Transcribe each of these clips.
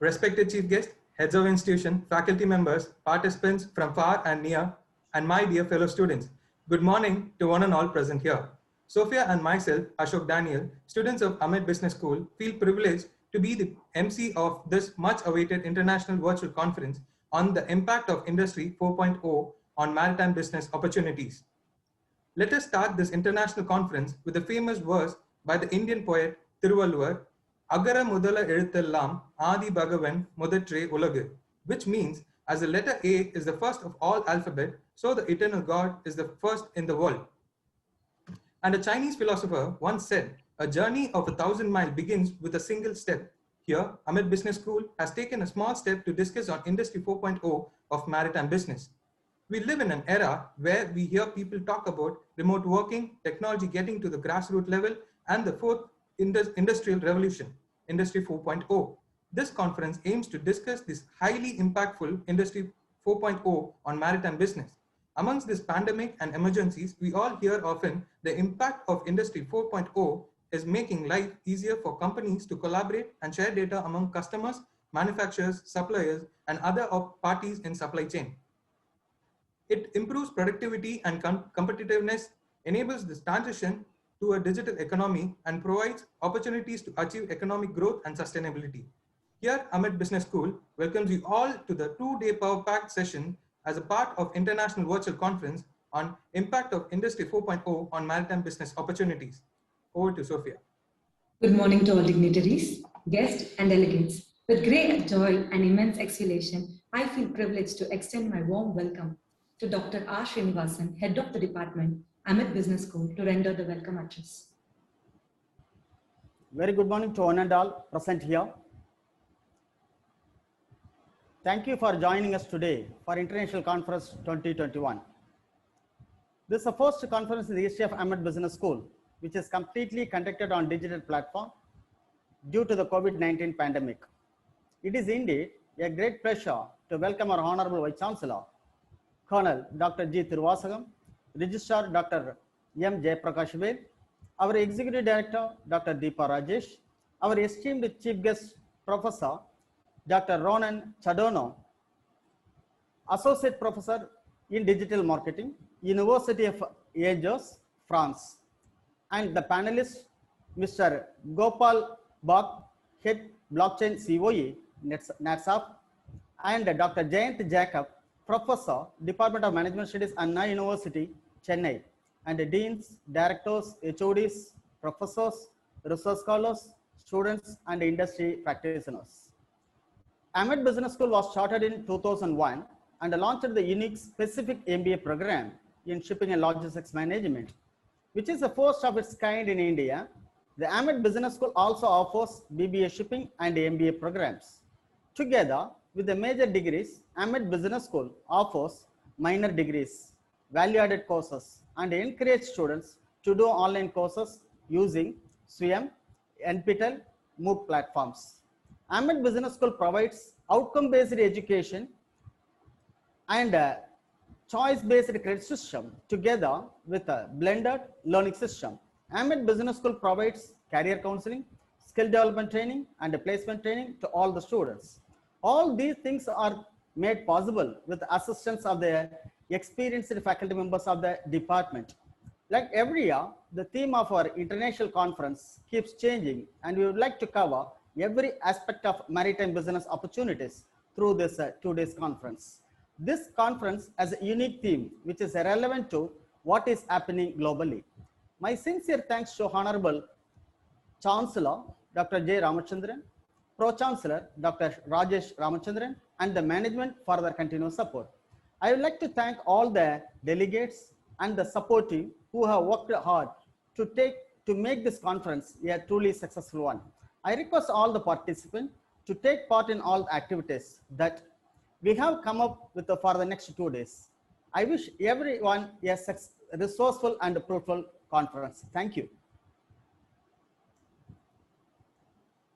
respected chief guest, heads of institution, faculty members, participants from far and near, and my dear fellow students. Good morning to one and all present here. Sophia and myself, Ashok Daniel, students of AMET Business School, feel privileged to be the MC of this much awaited international virtual conference on the impact of Industry 4.0 on maritime business opportunities. Let us start this international conference with a famous verse by the Indian poet Thiruvalluvar, Agara Mudala Ezhuthellam Adi Bhagavan Mudatre Ulagu, which means as the letter A is the first of all alphabet, so the eternal God is the first in the world. And a Chinese philosopher once said, a journey of 1,000 miles begins with a single step. Here, AMET Business School has taken a small step to discuss on Industry 4.0 of maritime business. We live in an era where we hear people talk about remote working, technology getting to the grassroots level, and the fourth industrial revolution, Industry 4.0. This conference aims to discuss this highly impactful Industry 4.0 on maritime business. Amongst this pandemic and emergencies, we all hear often the impact of Industry 4.0 is making life easier for companies to collaborate and share data among customers, manufacturers, suppliers, and other parties in supply chain. It improves productivity and competitiveness, enables this transition to a digital economy, and provides opportunities to achieve economic growth and sustainability. Here, AMET Business School welcomes you all to the two-day power-packed session as a part of International Virtual Conference on Impact of Industry 4.0 on Maritime Business Opportunities. Over to Sophia. Good morning to all dignitaries, guests and delegates. With great joy and immense exhilaration, I feel privileged to extend my warm welcome to Dr. R. Srinivasan, Head of the Department, AMET Business School, to render the welcome address. Very good morning to one and all present here. Thank you for joining us today for International Conference 2021. This is the first conference in the history of AMET Business School, which is completely conducted on digital platform due to the COVID-19 pandemic. It is indeed a great pleasure to welcome our Honorable Vice Chancellor, Colonel Dr. G. Thiruvasagam, Registrar Dr. M. Jayaprakashvel, our Executive Director Dr. Deepa Rajesh, our esteemed Chief Guest Professor Dr. Ronan Chadono, Associate Professor in Digital Marketing, University of Angers, France, and the panelists, Mr. Gopal Bhatt, Head Blockchain COE, NATSAP, and Dr. Jayant Jacob, Professor, Department of Management Studies, Anna University, Chennai, and the Deans, Directors, HODs, Professors, Research Scholars, students, and industry practitioners. AMET Business School was started in 2001 and launched the unique specific MBA program in Shipping and Logistics Management, which is the first of its kind in India. The AMET Business School also offers BBA Shipping and MBA programs. Together with the major degrees, AMET Business School offers minor degrees, value-added courses, and encourage students to do online courses using SWIM, NPTEL, MOOC platforms. AMET Business School provides outcome-based education and a choice-based credit system together with a blended learning system. AMET Business School provides career counseling, skill development training, and placement training to all the students. All these things are made possible with the assistance of the experienced faculty members of the department. Like every year, the theme of our international conference keeps changing, and we would like to cover every aspect of maritime business opportunities through this 2 days conference. This conference has a unique theme which is relevant to what is happening globally. My sincere thanks to Honorable Chancellor Dr. J. Ramachandran, Pro-Chancellor Dr. Rajesh Ramachandran, and the management for their continuous support. I would like to thank all the delegates and the support team who have worked hard to make this conference a truly successful one. I request all the participants to take part in all activities that we have come up with for the next 2 days. I wish everyone a resourceful and fruitful conference. Thank you.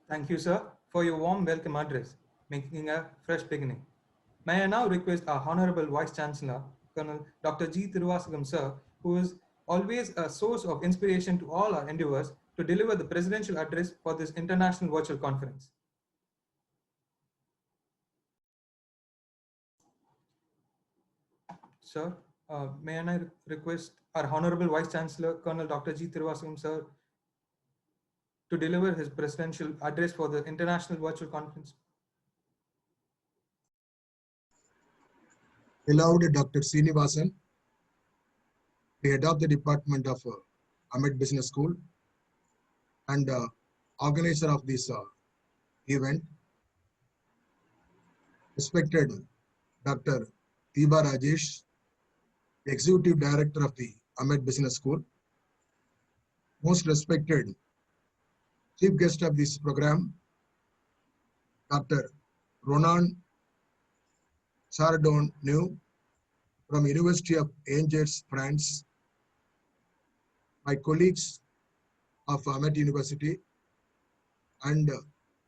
Thank you, sir, for your warm welcome address, making a fresh beginning. May I now request our Honorable Vice Chancellor, Colonel Dr. G. Thiruvasagam, sir, who is always a source of inspiration to all our endeavors, to deliver the presidential address for this international virtual conference. sir. May I request our Honorable Vice Chancellor, Colonel Dr. G. Thiruvasagam, sir, to deliver his presidential address for the International Virtual Conference. Beloved Dr. Srinivasan, the head of the Department of AMET Business School and organizer of this event, respected Dr. Tiba Rajesh, the Executive Director of the AMET Business School, most respected Chief Guest of this program, Dr. Ronan Chardon New from University of Angers, France, my colleagues of AMET University and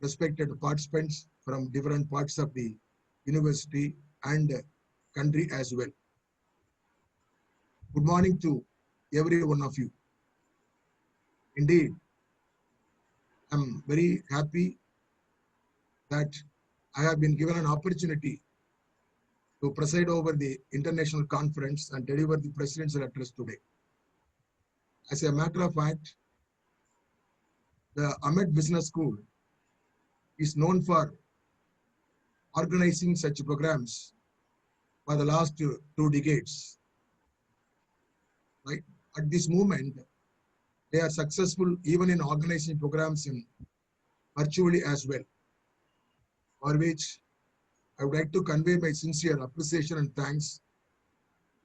respected participants from different parts of the university and country as well. Good morning to every one of you. Indeed, I'm very happy that I have been given an opportunity to preside over the international conference and deliver the presidential address today. As a matter of fact, the AMET Business School is known for organizing such programs for the last 2 decades. Right? At this moment, they are successful even in organizing programs in virtually as well, for which I would like to convey my sincere appreciation and thanks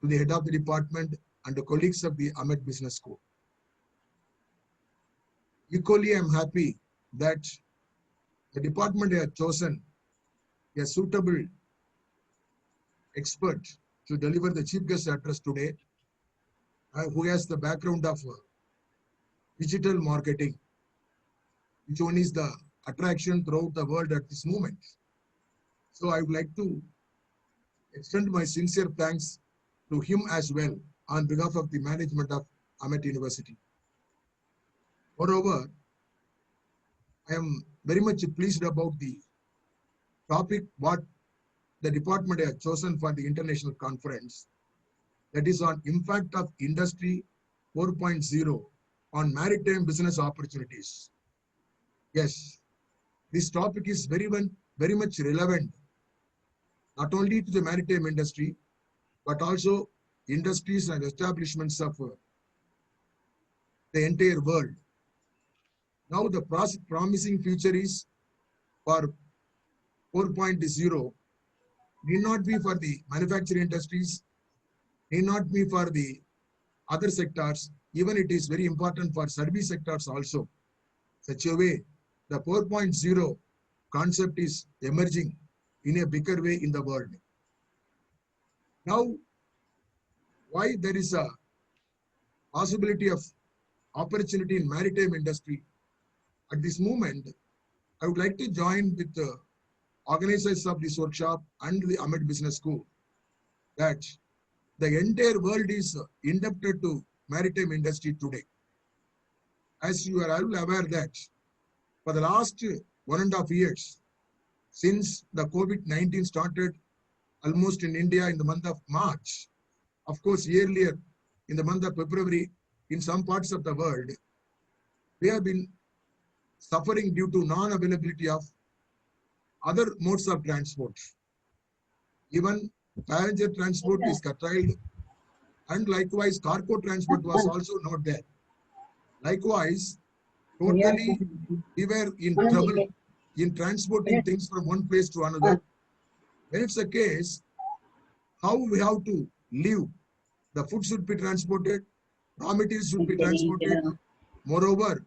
to the head of the department and the colleagues of the AMET Business School. Equally, I am happy that the department has chosen a suitable expert to deliver the chief guest address today, who has the background of digital marketing, which one is the attraction throughout the world at this moment. So I would like to extend my sincere thanks to him as well on behalf of the management of AMET University. Moreover, I am very much pleased about the topic what the department has chosen for the international conference, that is on impact of Industry 4.0 on maritime business opportunities. Yes, this topic is very much relevant, not only to the maritime industry, but also industries and establishments of the entire world. Now the promising future is for 4.0 need not be for the manufacturing industries, need not be for the other sectors, even it is very important for service sectors also. Such a way, the 4.0 concept is emerging in a bigger way in the world. Now, why there is a possibility of opportunity in maritime industry? At this moment, I would like to join with the organizers of this workshop and the AMET Business School that the entire world is indebted to maritime industry today. As you are all aware that for the last 1.5 years, since the COVID-19 started almost in India in the month of March, of course earlier in the month of February in some parts of the world, we have been suffering due to non-availability of other modes of transport. Even passenger transport is curtailed, and likewise cargo transport was also not there. Likewise, totally we were in trouble in transporting things from one place to another. When it's a case, how we have to live, the food should be transported, raw materials should be transported. Moreover,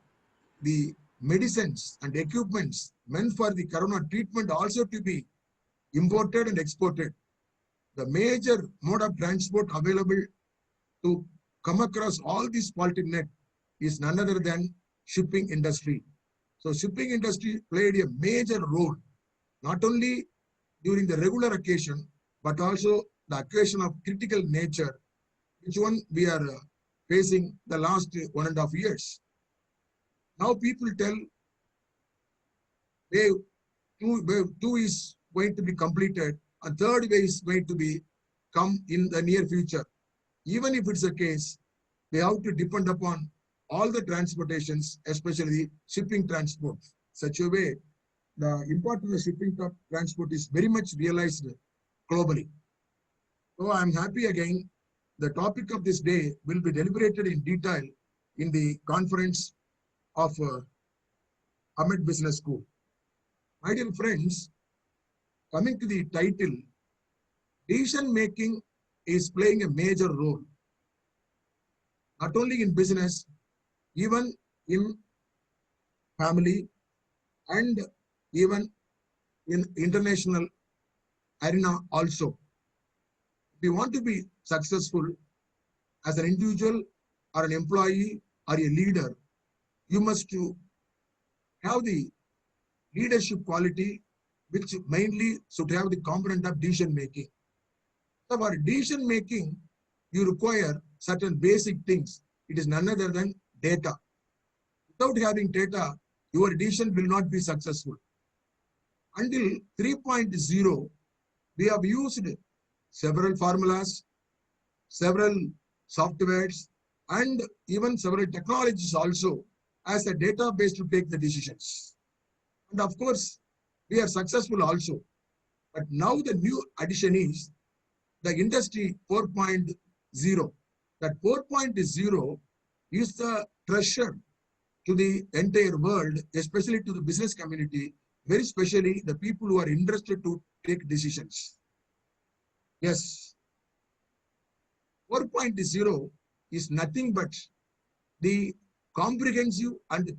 the medicines and equipments meant for the corona treatment also to be imported and exported. The major mode of transport available to come across all these faulty net is none other than shipping industry. So shipping industry played a major role, not only during the regular occasion, but also the occasion of critical nature, which one we are facing the last 1.5 years. Now people tell wave 2 is going to be completed, and third wave is going to be come in the near future. Even if it's a case, they have to depend upon all the transportations, especially shipping transport. Such a way, the importance of shipping transport is very much realized globally. So I'm happy again. The topic of this day will be deliberated in detail in the conference of AMET Business School. My dear friends, coming to the title, decision making is playing a major role, not only in business, even in family, and even in international arena also. If you want to be successful as an individual or an employee or a leader, you must have the leadership quality, which mainly should have the component of decision making. So for decision making, you require certain basic things. It is none other than data. Without having data, your decision will not be successful. Until 3.0, we have used several formulas, several softwares, and even several technologies also as a database to take the decisions. And of course, we are successful also. But now the new addition is the industry 4.0. That 4.0 is the treasure to the entire world, especially to the business community, very especially the people who are interested to take decisions. Yes, 4.0 is nothing but the comprehensive and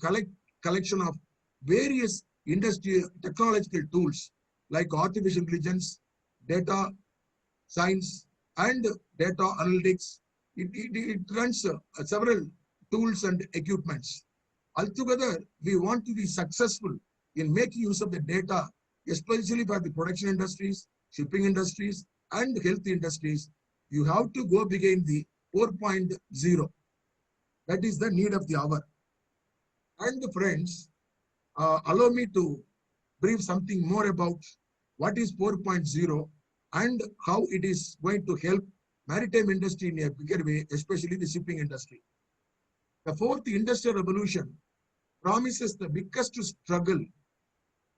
collection of various industrial technological tools like artificial intelligence, data science, and data analytics. It runs several tools and equipments. Altogether, we want to be successful in making use of the data, especially for the production industries, shipping industries, and health industries. You have to go behind the 4.0. That is the need of the hour. And friends, allow me to brief something more about what is 4.0 and how it is going to help maritime industry in a bigger way, especially the shipping industry. The fourth industrial revolution promises the biggest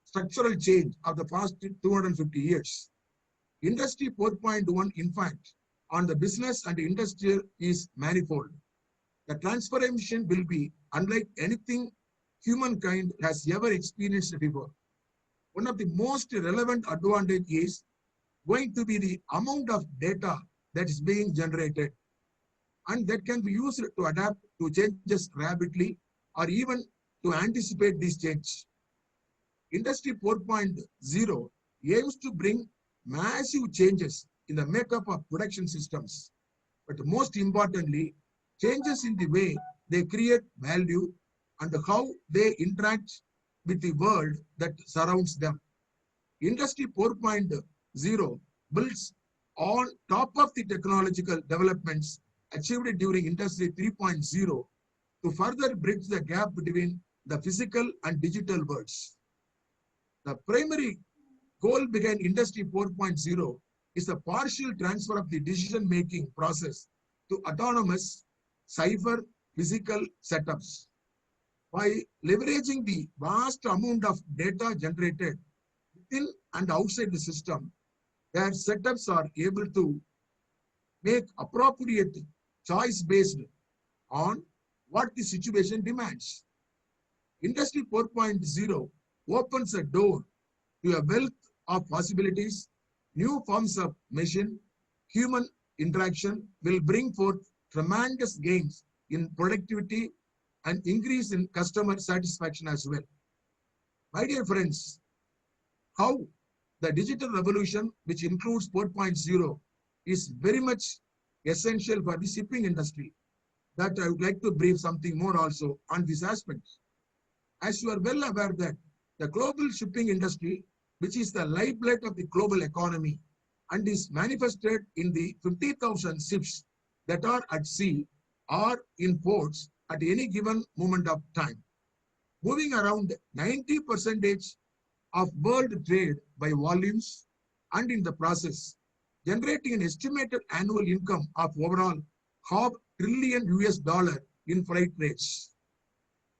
structural change of the past 250 years. Industry 4.1, in fact, on the business and industrial is manifold. The transformation will be unlike anything humankind has ever experienced before. One of the most relevant advantages is going to be the amount of data that is being generated, and that can be used to adapt to changes rapidly or even to anticipate these changes. Industry 4.0 aims to bring massive changes in the makeup of production systems, but most importantly, changes in the way they create value and how they interact with the world that surrounds them. Industry 4.0 builds on top of the technological developments achieved during Industry 3.0 to further bridge the gap between the physical and digital worlds. The primary goal behind Industry 4.0 is the partial transfer of the decision-making process to autonomous cyber physical setups. By leveraging the vast amount of data generated within and outside the system, their setups are able to make appropriate choice based on what the situation demands. Industry 4.0 opens a door to a wealth of possibilities. New forms of machine-human interaction will bring forth tremendous gains in productivity and increase in customer satisfaction as well. My dear friends, how the digital revolution, which includes 4.0, is very much essential for the shipping industry, that I would like to brief something more also on this aspect. As you are well aware that the global shipping industry, which is the lifeblood of the global economy and is manifested in the 50,000 ships that are at sea or in ports at any given moment of time, moving around 90% of world trade by volumes, and in the process, generating an estimated annual income of overall $500 billion in freight rates,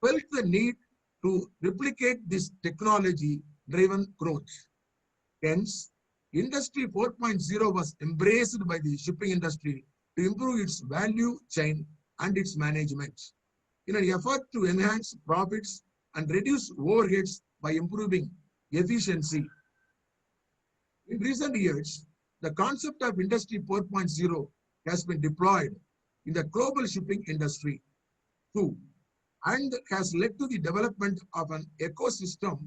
felt the need to replicate this technology-driven growth. Hence, Industry 4.0 was embraced by the shipping industry to improve its value chain and its management in an effort to enhance profits and reduce overheads by improving efficiency. In recent years, the concept of Industry 4.0 has been deployed in the global shipping industry too, and has led to the development of an ecosystem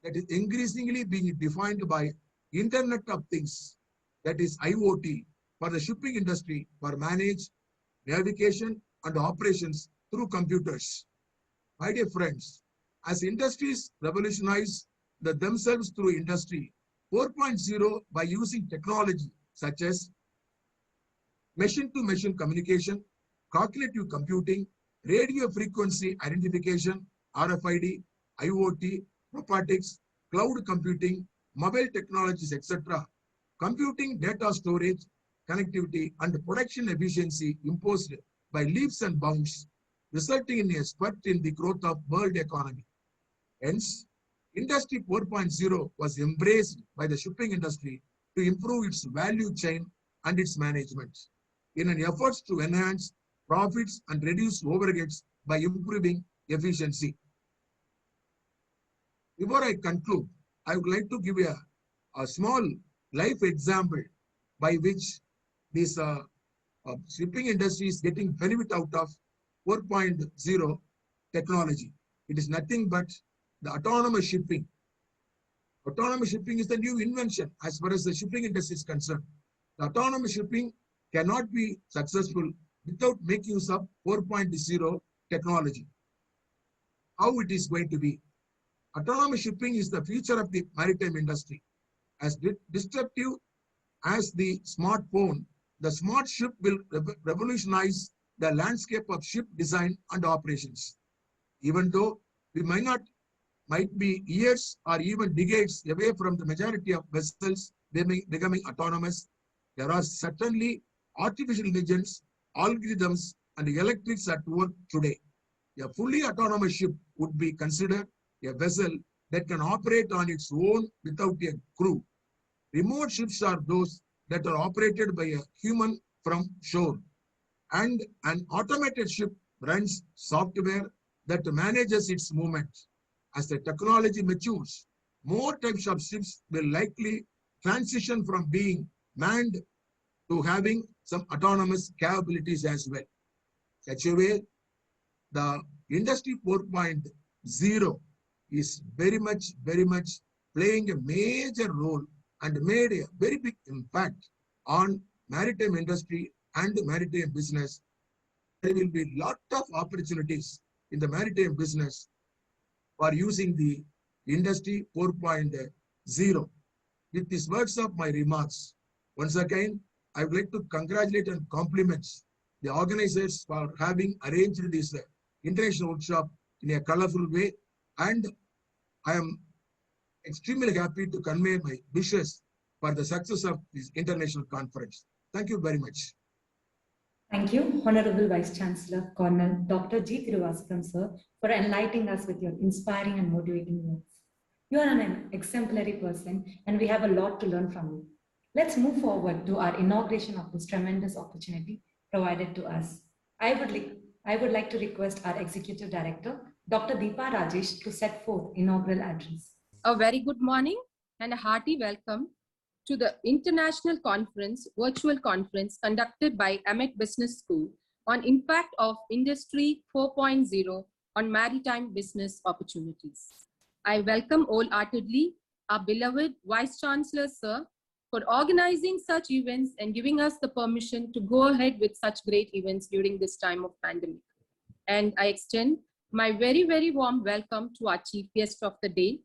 that is increasingly being defined by Internet of Things, that is IoT, for the shipping industry for managed navigation and operations through computers. My dear friends, as industries revolutionize themselves through Industry 4.0 by using technology such as machine-to-machine communication, cognitive computing, radio frequency identification, RFID, IoT, robotics, cloud computing, mobile technologies, etc., computing data storage, connectivity, and production efficiency imposed by leaps and bounds, resulting in a spurt in the growth of world economy. Hence, Industry 4.0 was embraced by the shipping industry to improve its value chain and its management in an effort to enhance profits and reduce overheads by improving efficiency. Before I conclude, I would like to give a small life example by which this shipping industry is getting benefit out of 4.0 technology. It is nothing but the autonomous shipping. Autonomous shipping is the new invention as far as the shipping industry is concerned. The autonomous shipping cannot be successful without making use of 4.0 technology. How it is going to be? Autonomous shipping is the future of the maritime industry. As disruptive as the smartphone, the smart ship will revolutionize the landscape of ship design and operations. Even though we might be years or even decades away from the majority of vessels becoming autonomous, there are certainly artificial intelligence, algorithms, and electrics at work today. A fully autonomous ship would be considered a vessel that can operate on its own without a crew. Remote ships are those that are operated by a human from shore. And an automated ship runs software that manages its movement. As the technology matures, more types of ships will likely transition from being manned to having some autonomous capabilities as well. Such a way, the Industry 4.0 is very much playing a major role and made a very big impact on maritime industry and maritime business. There will be a lot of opportunities in the maritime business for using the Industry 4.0. With these words of my remarks, once again, I would like to congratulate and compliment the organizers for having arranged this international workshop in a colorful way, and I am extremely happy to convey my wishes for the success of this international conference. Thank you very much. Thank you, Honorable Vice Chancellor, Colonel Dr. G. Thiruvasikam, sir, for enlightening us with your inspiring and motivating words. You are an exemplary person, and we have a lot to learn from you. Let's move forward to our inauguration of this tremendous opportunity provided to us. I would like to request our Executive Director, Dr. Deepa Rajesh, to set forth inaugural address. A very good morning and a hearty welcome to the International Conference, virtual conference conducted by AMET Business School on impact of Industry 4.0 on maritime business opportunities. I welcome wholeheartedly our beloved Vice Chancellor, sir, for organizing such events and giving us the permission to go ahead with such great events during this time of pandemic. And I extend my very warm welcome to our chief guest of the day,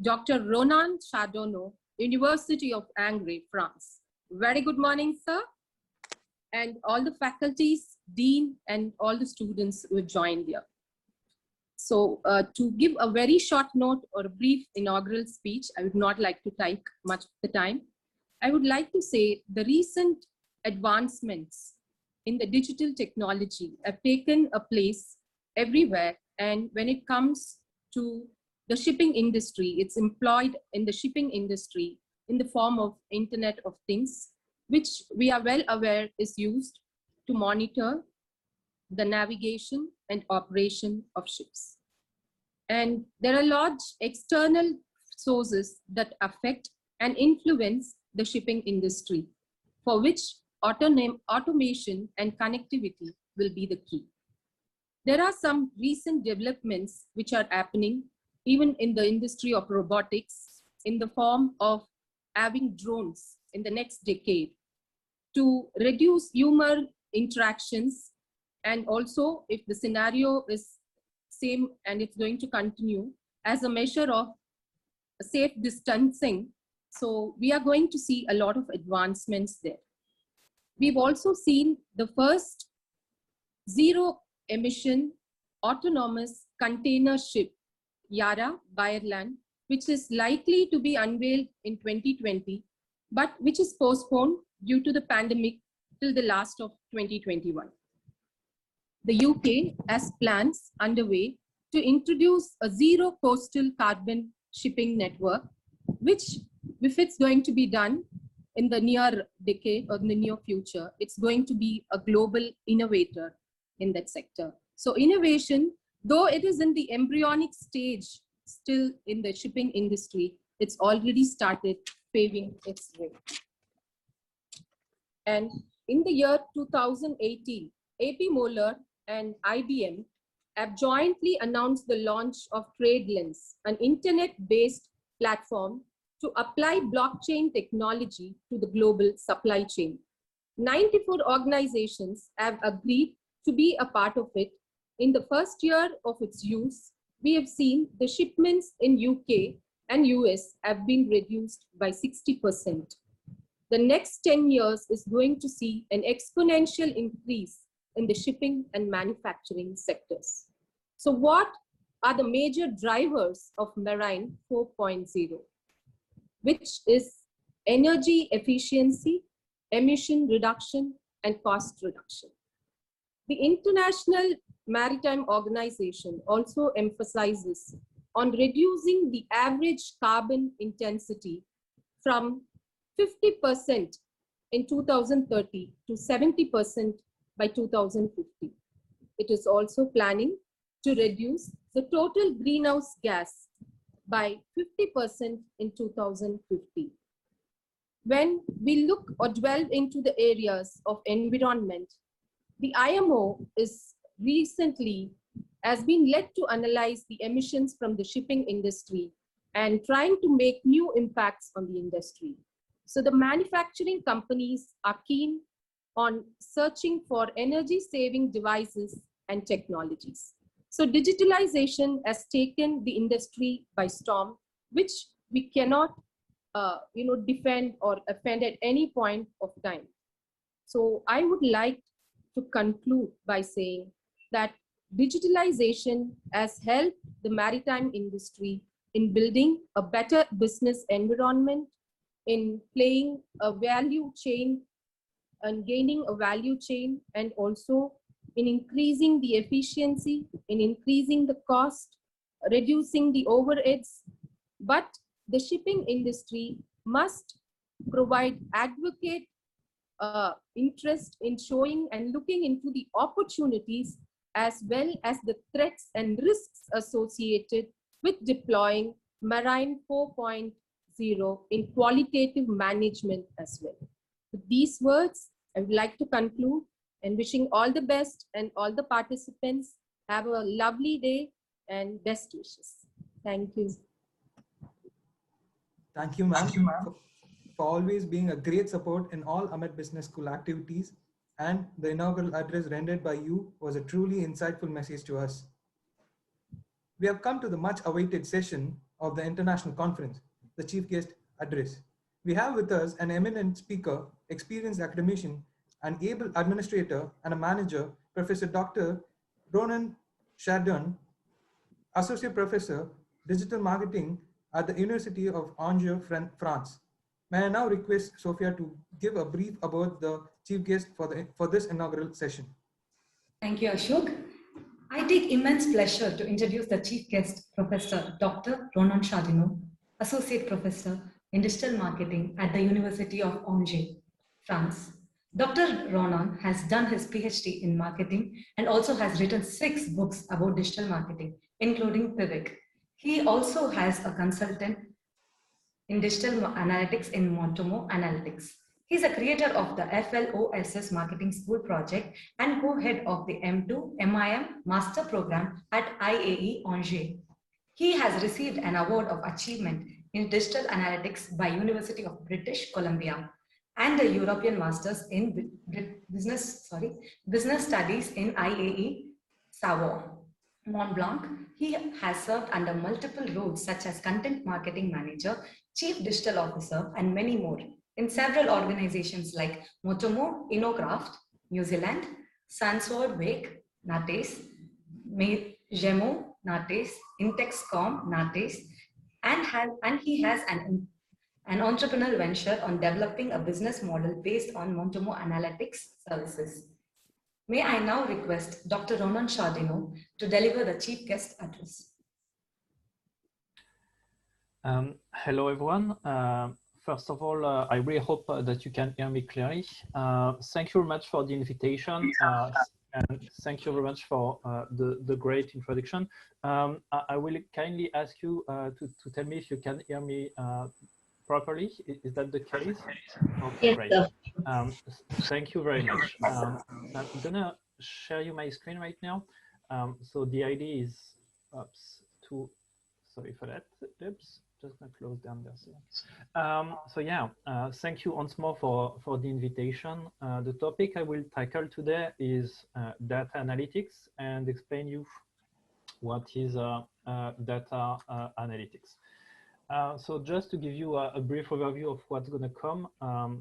Dr. Ronan Chardonneau, University of Angers, France. Very good morning, sir. And all the faculties, dean, and all the students who have joined here. So to give a very short note or a brief inaugural speech, I would not like to take much of the time. I would like to say the recent advancements in the digital technology have taken a place everywhere. And when it comes to the shipping industry, it's employed in the shipping industry in the form of Internet of Things, which we are well aware is used to monitor the navigation and operation of ships. And there are large external sources that affect and influence the shipping industry, for which automation and connectivity will be the key. There are some recent developments which are happening even in the industry of robotics in the form of having drones in the next decade to reduce human interactions. And also, if the scenario is same and it's going to continue as a measure of safe distancing, so we are going to see a lot of advancements there. We've also seen the first zero emission autonomous container ship, Yara by Ireland, which is likely to be unveiled in 2020, but which is postponed due to the pandemic till the last of 2021. The UK has plans underway to introduce a zero coastal carbon shipping network, which, if it's going to be done in the near decade or in the near future, it's going to be a global innovator in that sector. So innovation, though it is in the embryonic stage still in the shipping industry, it's already started paving its way. And in the year 2018, AP Moeller and IBM have jointly announced the launch of TradeLens, an internet-based platform to apply blockchain technology to the global supply chain. 94 organizations have agreed to be a part of it. In the first year of its use, we have seen the shipments in UK and US have been reduced by 60%. The next 10 years is going to see an exponential increase in the shipping and manufacturing sectors. So what are the major drivers of Marine 4.0, which is energy efficiency, emission reduction, and cost reduction? The International Maritime Organization also emphasizes on reducing the average carbon intensity from 50% in 2030 to 70% by 2050. It is also planning to reduce the total greenhouse gas by 50% in 2050. When we look or delve into the areas of environment, the IMO is recently has been led to analyze the emissions from the shipping industry and trying to make new impacts on the industry. So the manufacturing companies are keen on searching for energy saving devices and technologies. So digitalization has taken the industry by storm, which we cannot defend or offend at any point of time. So I would like to conclude by saying that digitalization has helped the maritime industry in building a better business environment, in playing a value chain and gaining a value chain, and also in increasing the efficiency, in increasing the cost, reducing the overheads. But the shipping industry must provide advocate interest in showing and looking into the opportunities as well as the threats and risks associated with deploying Marine 4.0 in qualitative management as well. With these words, I would like to conclude and wishing all the best, and all the participants have a lovely day and best wishes. Thank you. Thank you, ma'am, for always being a great support in all AMET Business School activities, and the inaugural address rendered by you was a truly insightful message to us. We have come to the much awaited session of the international conference, the chief guest address. We have with us an eminent speaker, experienced academician, an able administrator and a manager, Professor Dr. Ronan Chardon, Associate Professor, Digital Marketing at the University of Angers, France. May I now request Sophia to give a brief about the chief guest for this inaugural session. Thank you, Ashok. I take immense pleasure to introduce the chief guest, Professor Dr. Ronan Chardino, Associate Professor in Digital Marketing at the University of Angers, France. Dr. Ronan has done his PhD in marketing and also has written 6 books about digital marketing, including Pivot. He also has a consultant in digital analytics in Montomo Analytics. He's a creator of the FLOSS Marketing School project and co-head of the M2 MIM Master Program at IAE Angers. He has received an award of achievement in digital analytics by University of British Columbia and the European Masters in Business Studies in IAE Savoie. Mont Blanc, he has served under multiple roles such as Content Marketing Manager, Chief Digital Officer, and many more in several organizations like Motomo Innocraft, New Zealand, Sansord Wake, Nates, Gemo, Nates, Intexcom, Nates, and he has an entrepreneurial venture on developing a business model based on Montomo Analytics services. May I now request Dr. Ronan Chardino to deliver the chief guest address. Hello, everyone. First of all, I really hope that you can hear me clearly. Thank you very much for the invitation. And thank you very much for the great introduction. I will kindly ask you to tell me if you can hear me properly. Is that the case? Okay, great. Thank you very much. I'm gonna share you my screen right now. So the idea is, sorry for that. Oops, just gonna close down there. So yeah, thank you once more for the invitation. The topic I will tackle today is data analytics and explain you what is data analytics. So just to give you a brief overview of what's going to come.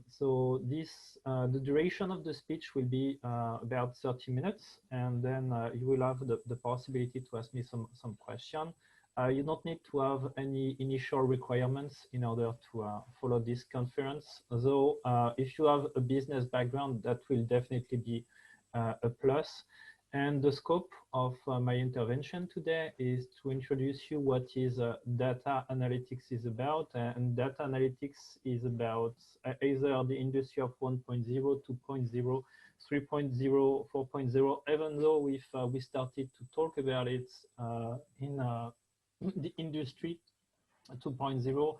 So the duration of the speech will be about 30 minutes, and then you will have the possibility to ask me some questions. You don't need to have any initial requirements in order to follow this conference. Though if you have a business background, that will definitely be a plus. And the scope of my intervention today is to introduce you what is data analytics is about. And data analytics is about either the industry of 1.0, 2.0, 3.0, 4.0, even though we started to talk about it in the industry 2.0.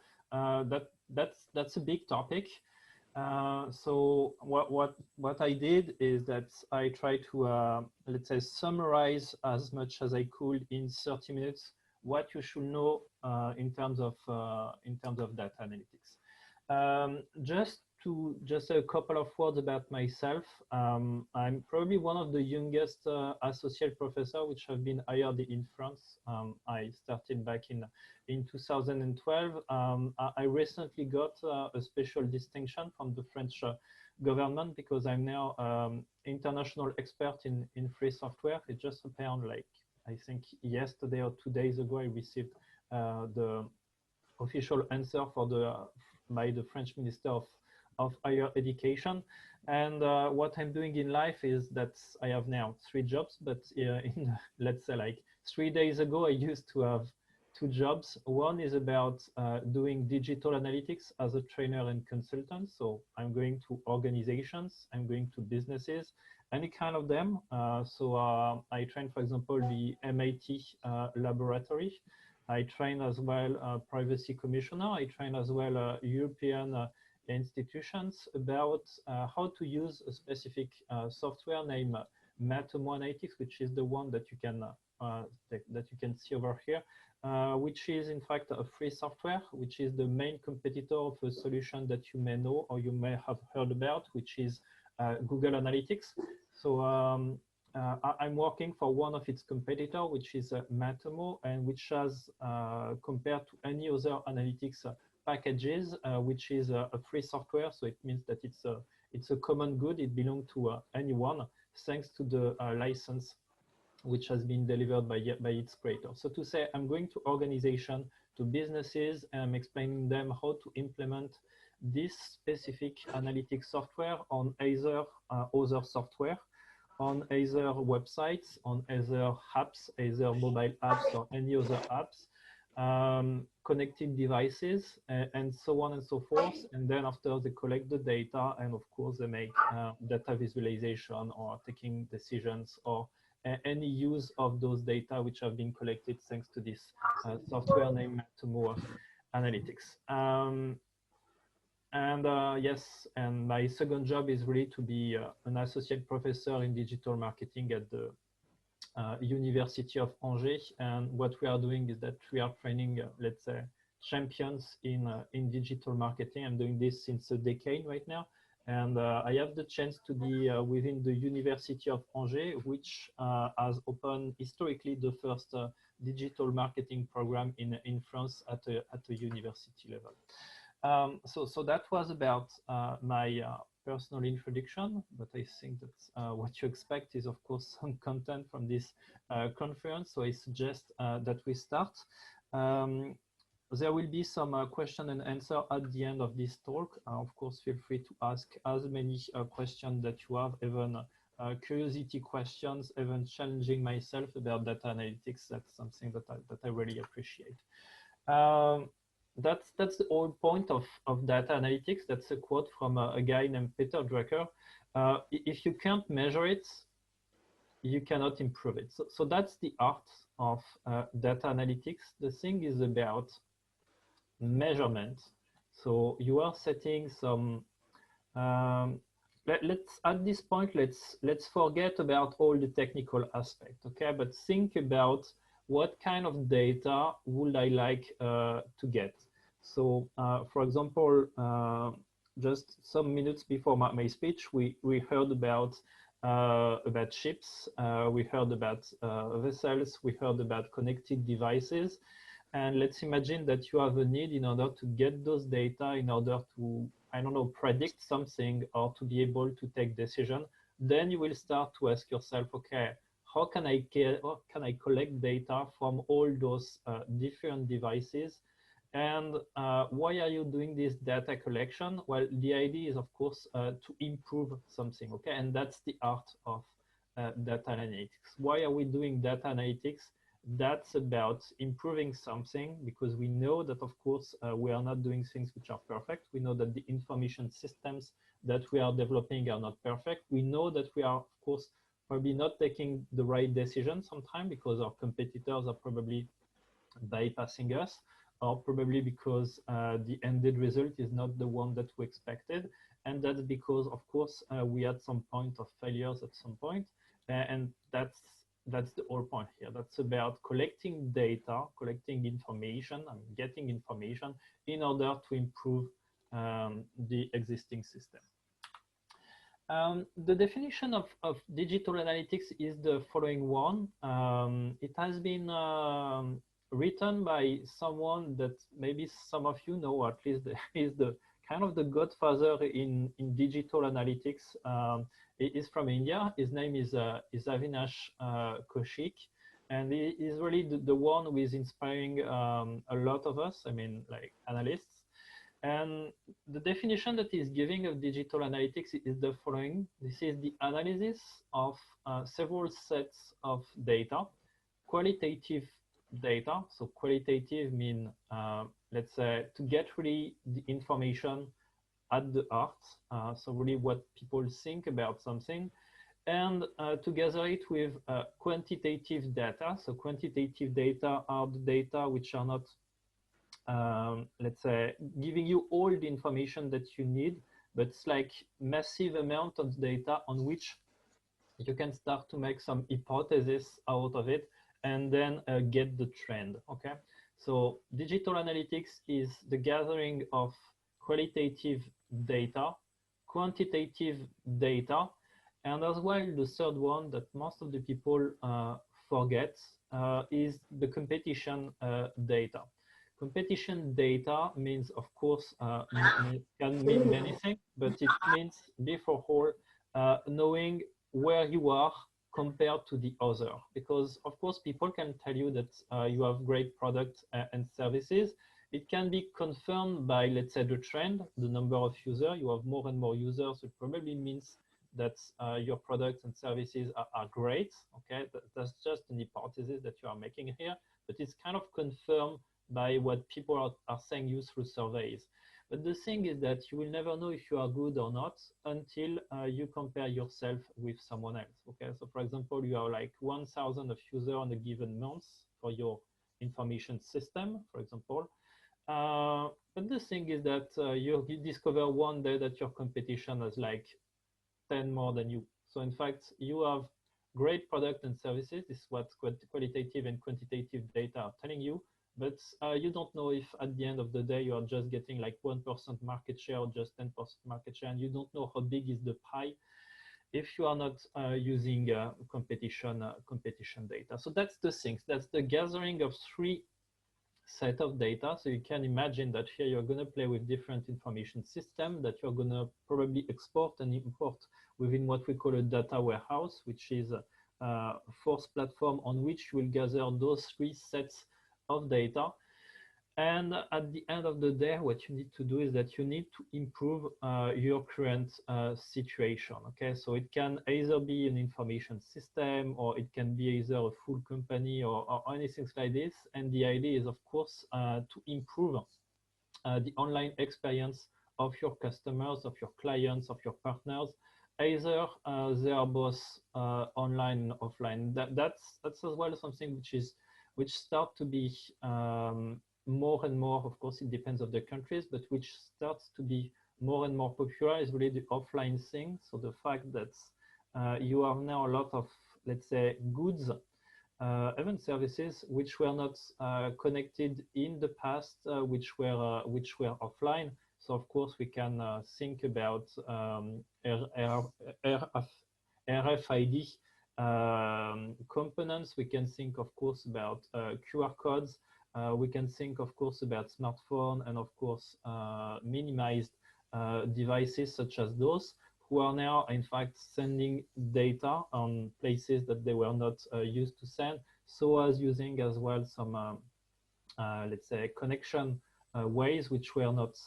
That's a big topic. So what I did is that I tried to let's say summarize as much as I could in 30 minutes what you should know in terms of data analytics. Just a couple of words about myself. I'm probably one of the youngest associate professor which have been hired in France. I started back in 2012. I recently got a special distinction from the French government because I'm now international expert in free software. It just happened like, I think yesterday or 2 days ago, I received the official answer by the French Minister of Higher Education. And what I'm doing in life is that I have now 3 jobs, but let's say like 3 days ago, I used to have 2 jobs. One is about doing digital analytics as a trainer and consultant. So I'm going to organizations, I'm going to businesses, any kind of them. I train, for example, the MIT laboratory. I train as well privacy commissioner. I train as well European institutions about how to use a specific software named Maritime, which is the one that you can see over here, which is in fact a free software, which is the main competitor of a solution that you may know or you may have heard about, which is Google Analytics. So I'm working for one of its competitor, which is Matomo, and which has, compared to any other analytics packages, which is a free software. So it means that it's a common good. It belongs to anyone, thanks to the license which has been delivered by its creator. So to say, I'm going to organization, to businesses, and I'm explaining them how to implement this specific analytics software on either other software, on either websites, on either apps, either mobile apps or any other apps, connected devices, and so on and so forth. And then after they collect the data, and of course they make data visualization or taking decisions or any use of those data which have been collected thanks to this software named Maritime Analytics. Yes, and my second job is really to be an associate professor in digital marketing at the University of Angers. And what we are doing is that we are training, let's say, champions in digital marketing. I'm doing this since a decade right now. And I have the chance to be within the University of Angers, which has opened historically the first digital marketing program in France at a university level. So that was about my personal introduction, but I think that what you expect is, of course, some content from this conference. So I suggest that we start. There will be some question and answer at the end of this talk. Of course, feel free to ask as many questions that you have, even curiosity questions, even challenging myself about data analytics. That's something that I really appreciate. That's the whole point of data analytics. That's a quote from a guy named Peter Drucker. If you can't measure it, you cannot improve it. So that's the art of data analytics. The thing is about measurement. So you are setting some, let's at this point, let's forget about all the technical aspect, okay? But think about what kind of data would I like to get. So for example, just some minutes before my speech, we heard about ships, we heard about vessels, we heard about connected devices. And let's imagine that you have a need in order to get those data, in order to, I don't know, predict something or to be able to take decision. Then you will start to ask yourself, okay, how can I collect data from all those different devices? And why are you doing this data collection? Well, the idea is, of course, to improve something, okay? And that's the art of data analytics. Why are we doing data analytics? That's about improving something, because we know that, of course, we are not doing things which are perfect. We know that the information systems that we are developing are not perfect. We know that we are, of course, probably not taking the right decision sometimes because our competitors are probably bypassing us, or probably because the ended result is not the one that we expected. And that's because, of course, we had some point of failures at some point. And that's the whole point here. That's about collecting data, collecting information, and getting information in order to improve the existing system. The definition of digital analytics is the following one. It has been written by someone that maybe some of you know, or at least is the kind of the godfather in digital analytics. He is from India. His name is Avinash Kaushik, and he is really the one who is inspiring a lot of us, I mean, like analysts. And the definition that he's giving of digital analytics is the following. This is the analysis of several sets of data, qualitative data. So qualitative mean, let's say, to get really the information at the heart, so really what people think about something, and to gather it with quantitative data. So quantitative data are the data which are not, let's say, giving you all the information that you need, but it's like massive amount of data on which you can start to make some hypothesis out of it, and then get the trend, okay? So digital analytics is the gathering of qualitative data, quantitative data, and as well the third one that most of the people forget is the competition data. Competition data means, of course, can mean many things, but it means, before all, knowing where you are compared to the other. Because, of course, people can tell you that you have great products and services, It can be confirmed by, let's say, the trend, the number of users. You have more and more users, it probably means that your products and services are great. Okay, that's just an hypothesis that you are making here, but it's kind of confirmed by what people are saying you through surveys. But the thing is that you will never know if you are good or not until you compare yourself with someone else. Okay, so for example, you have like 1,000 of users on a given month for your information system, for example. But the thing is that you discover one day that your competition has like 10 more than you. So in fact, you have great product and services. This is what qualitative and quantitative data are telling you. But you don't know if at the end of the day, you are just getting like 1% market share or just 10% market share. And you don't know how big is the pie if you are not using competition data. So that's the things. That's the gathering of three set of data. So you can imagine that here you're going to play with different information systems that you're going to probably export and import within what we call a data warehouse, which is a force platform on which you will gather those three sets of data. And at the end of the day, what you need to do is that you need to improve your current situation. Okay, so it can either be an information system, or it can be either a full company or anything like this. And the idea is, of course, to improve the online experience of your customers, of your clients, of your partners. Either they are both online and offline. That's as well something which start to be more and more, of course, it depends on the countries, but which starts to be more and more popular is really the offline thing. So the fact that you have now a lot of, let's say, goods, even services which were not connected in the past, which were offline. So of course we can think about RFID components. We can think, of course, about QR codes. We can think, of course, about smartphone and, of course, minimized devices such as those who are now, in fact, sending data on places that they were not used to send, so as using as well some, let's say, connection ways which were not,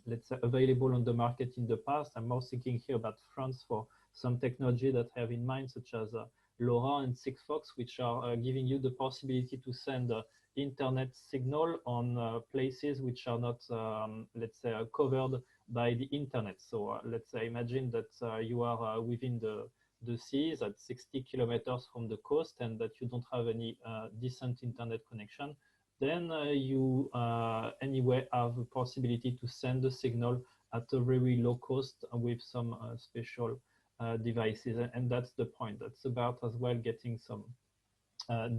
let's say, available on the market in the past. I'm more thinking here about France for some technology that I have in mind, such as LoRa and Sigfox, which are giving you the possibility to send internet signal on places which are not, let's say, covered by the internet. So let's say, imagine that you are within the seas at 60 kilometers from the coast and that you don't have any decent internet connection. Then you anyway have a possibility to send the signal at a very low cost with some special devices. And that's the point. That's about as well getting some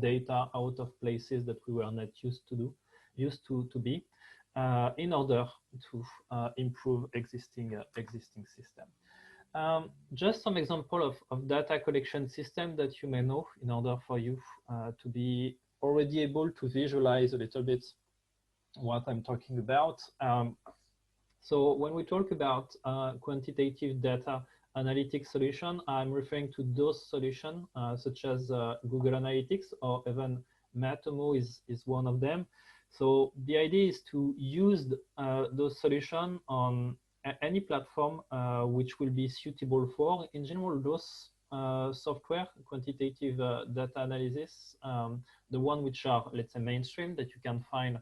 data out of places that we were not used to be in order to improve existing system. Just some example of data collection system that you may know in order for you to be already able to visualize a little bit what I'm talking about. So when we talk about quantitative data analytics solution, I'm referring to those solutions such as Google Analytics, or even Matomo is one of them. So the idea is to use those solutions on any platform which will be suitable for, in general, those software, quantitative data analysis, the one which are, let's say, mainstream that you can find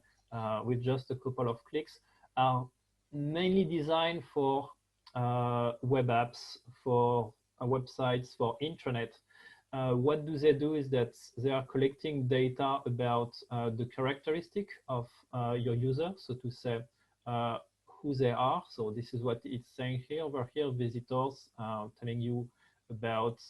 with just a couple of clicks, are mainly designed for web apps, for websites, for intranet. What do they do is that they are collecting data about the characteristic of your user, so to say who they are. So this is what it's saying here. Over here, visitors, telling you about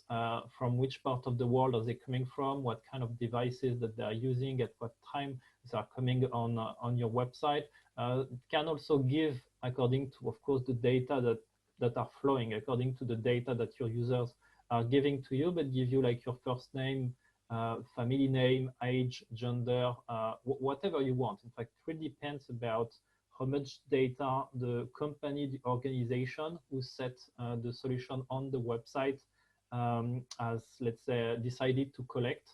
from which part of the world are they coming from, what kind of devices that they are using, at what time they are coming on your website. It can also give, according to, of course, the data that are flowing, according to the data that your users are giving to you, but give you like your first name, family name, age, gender, whatever you want. In fact, it really depends about how much data the company, the organization who set the solution on the website has, let's say, decided to collect.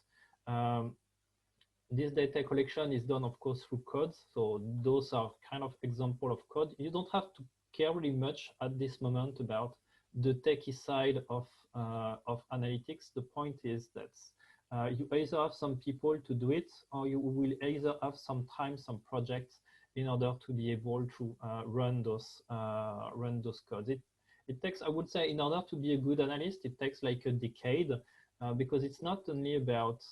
This data collection is done, of course, through codes. So those are kind of example of code. You don't have to care really much at this moment about the techie side of analytics. The point is that you either have some people to do it, or you will either have some time, some projects in order to be able to run those codes. It takes, I would say, in order to be a good analyst, it takes like a decade because it's not only about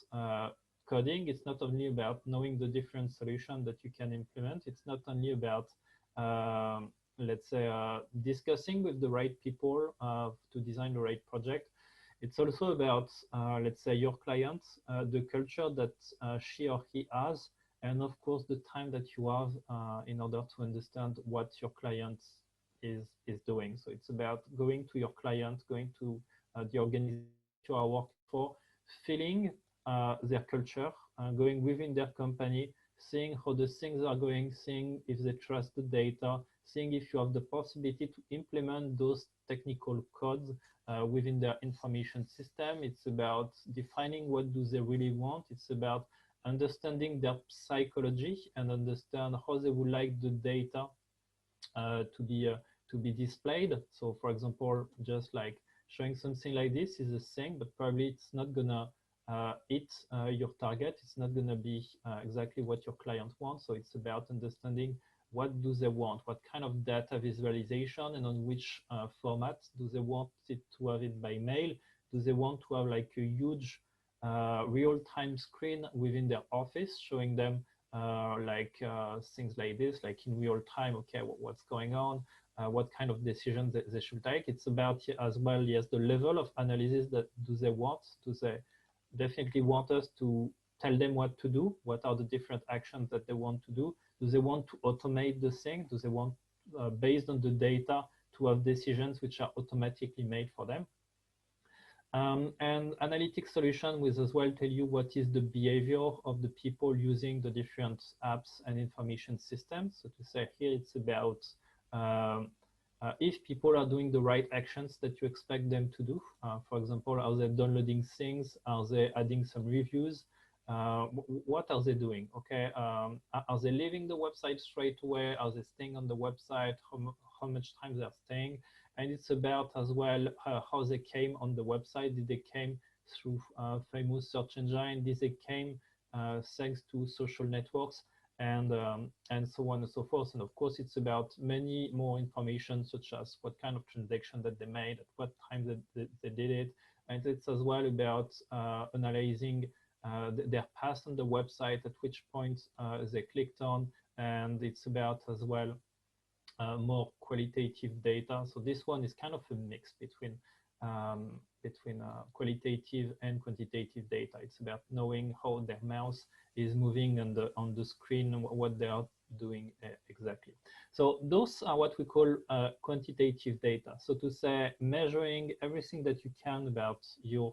coding. It's not only about knowing the different solutions that you can implement. It's not only about, let's say, discussing with the right people to design the right project. It's also about, let's say, your client, the culture that she or he has, and of course, the time that you have in order to understand what your client is doing. So it's about going to your client, going to the organization you are working for, feeling their culture, going within their company, seeing how the things are going, seeing if they trust the data, seeing if you have the possibility to implement those technical codes within their information system. It's about defining what do they really want. It's about understanding their psychology and understand how they would like the data to be displayed. So for example, just like showing something like this is a thing, but probably it's not gonna hit your target. It's not gonna be exactly what your client wants. So it's about understanding what do they want, what kind of data visualization, and on which format. Do they want it to have it by mail? Do they want to have like a huge real-time screen within their office showing them things like this, like in real time, okay, what's going on, what kind of decisions they should take. It's about as well, yes, the level of analysis that do they want. Do they definitely want us to tell them what to do? What are the different actions that they want to do? Do they want to automate the thing? Do they want, based on the data, to have decisions which are automatically made for them? And analytics solution will as well tell you what is the behavior of the people using the different apps and information systems. So to say here, it's about if people are doing the right actions that you expect them to do. For example, are they downloading things? Are they adding some reviews? What are they doing? Okay, are they leaving the website straight away? Are they staying on the website? How much time they're staying? And it's about as well how they came on the website. Did they came through famous search engine? Did they came thanks to social networks? And so on and so forth. And of course, it's about many more information, such as what kind of transaction that they made, at what time they did it. And it's as well about analyzing their past on the website, at which point they clicked on. And it's about as well more qualitative data. So this one is kind of a mix between qualitative and quantitative data. It's about knowing how their mouse is moving on the screen, what they are doing exactly. So those are what we call quantitative data. So to say, measuring everything that you can about your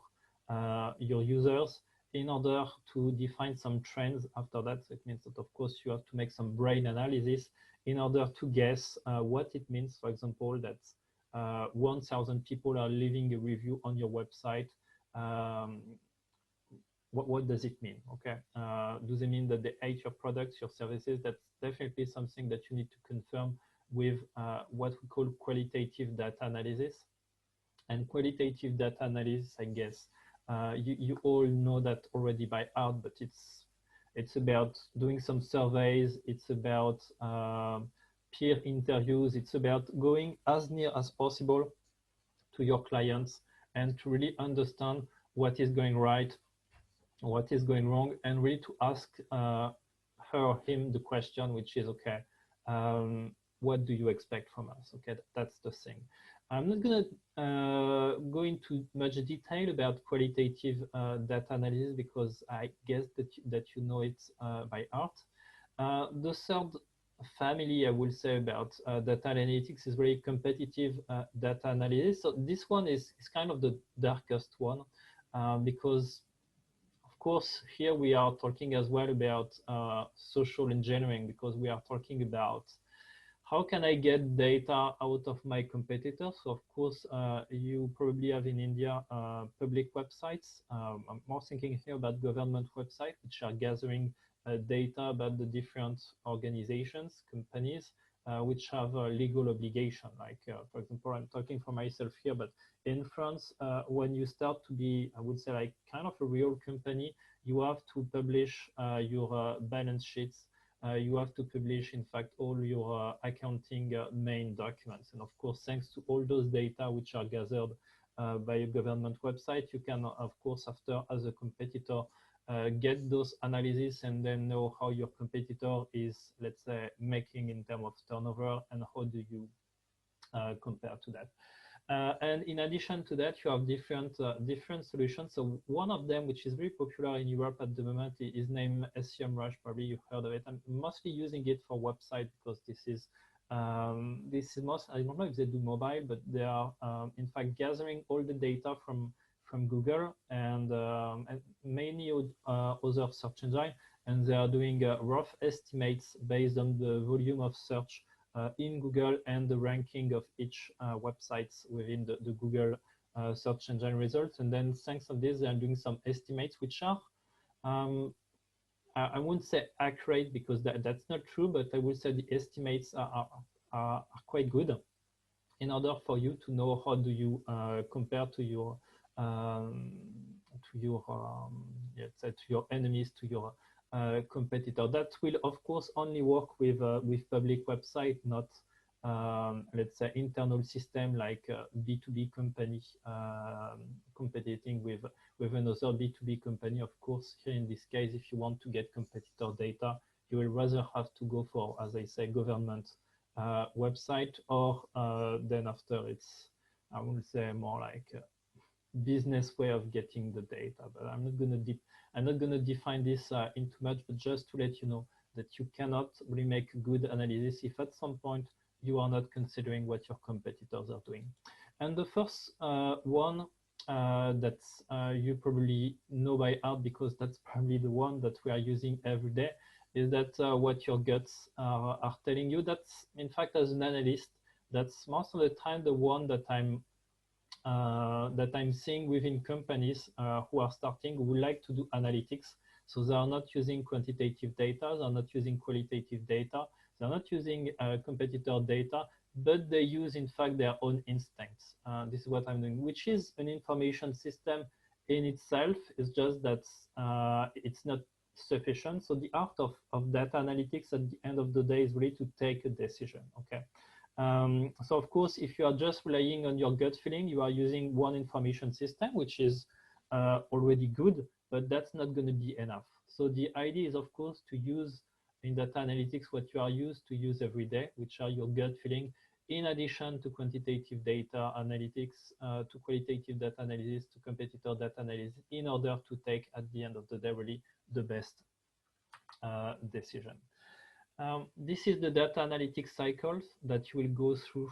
users in order to define some trends after that. So it means that, of course, you have to make some brain analysis in order to guess what it means, for example, that 1,000 people are leaving a review on your website. What does it mean? Okay, do they mean that they hate your products, your services? That's definitely something that you need to confirm with what we call qualitative data analysis. And qualitative data analysis, I guess, you all know that already by heart, but it's about doing some surveys. It's about peer interviews. It's about going as near as possible to your clients and to really understand what is going right, what is going wrong, and really to ask her or him the question, which is, okay, what do you expect from us? Okay, that's the thing. I'm not going to go into much detail about qualitative data analysis because I guess that you know it by heart. The third family, I will say, about data analytics is very competitive data analysis. So this one is kind of the darkest one because, of course, here we are talking as well about social engineering, because we are talking about how can I get data out of my competitors? So of course, you probably have in India public websites. I'm more thinking here about government websites, which are gathering data about the different organizations, companies, which have a legal obligation. Like, for example, I'm talking for myself here, but in France, when you start to be, I would say, like kind of a real company, you have to publish your balance sheets. You have to publish, in fact, all your accounting main documents. And of course, thanks to all those data which are gathered by a government website, you can, of course, after as a competitor, get those analyses and then know how your competitor is, let's say, making in terms of turnover and how do you compare to that. And in addition to that, you have different solutions. So one of them, which is very popular in Europe at the moment, is named SEMrush. Probably you've heard of it. I'm mostly using it for website because this is most. I don't know if they do mobile, but they are in fact gathering all the data from Google and many other search engines, and they are doing rough estimates based on the volume of search in Google and the ranking of each websites within the Google search engine results. And then thanks to this, they are doing some estimates, which are, I wouldn't say accurate because that's not true, but I would say the estimates are quite good in order for you to know how do you compare to your let's say to your enemies, to your competitor. That will of course only work with public website, not let's say internal system like B2B company competing with another B2B company. Of course, here in this case, if you want to get competitor data, you will rather have to go for, as I say, government website, or then after it's, I would say, more like business way of getting the data. But I'm not going to define this into much, but just to let you know that you cannot really make good analysis if at some point you are not considering what your competitors are doing. And the first one that you probably know by heart, because that's probably the one that we are using every day, is that what your guts are telling you. That's, in fact, as an analyst, that's most of the time the one that I'm seeing within companies who are starting, who would like to do analytics. So they are not using quantitative data, they are not using qualitative data, they are not using competitor data, but they use, in fact, their own instincts. This is what I'm doing, which is an information system in itself. It's just that it's not sufficient. So the art of data analytics at the end of the day is really to take a decision, okay? So of course, if you are just relying on your gut feeling, you are using one information system, which is already good, but that's not going to be enough. So the idea is, of course, to use in data analytics what you are used to use every day, which are your gut feeling, in addition to quantitative data analytics, to qualitative data analysis, to competitor data analysis, in order to take, at the end of the day, really the best decision. This is the data analytics cycles that you will go through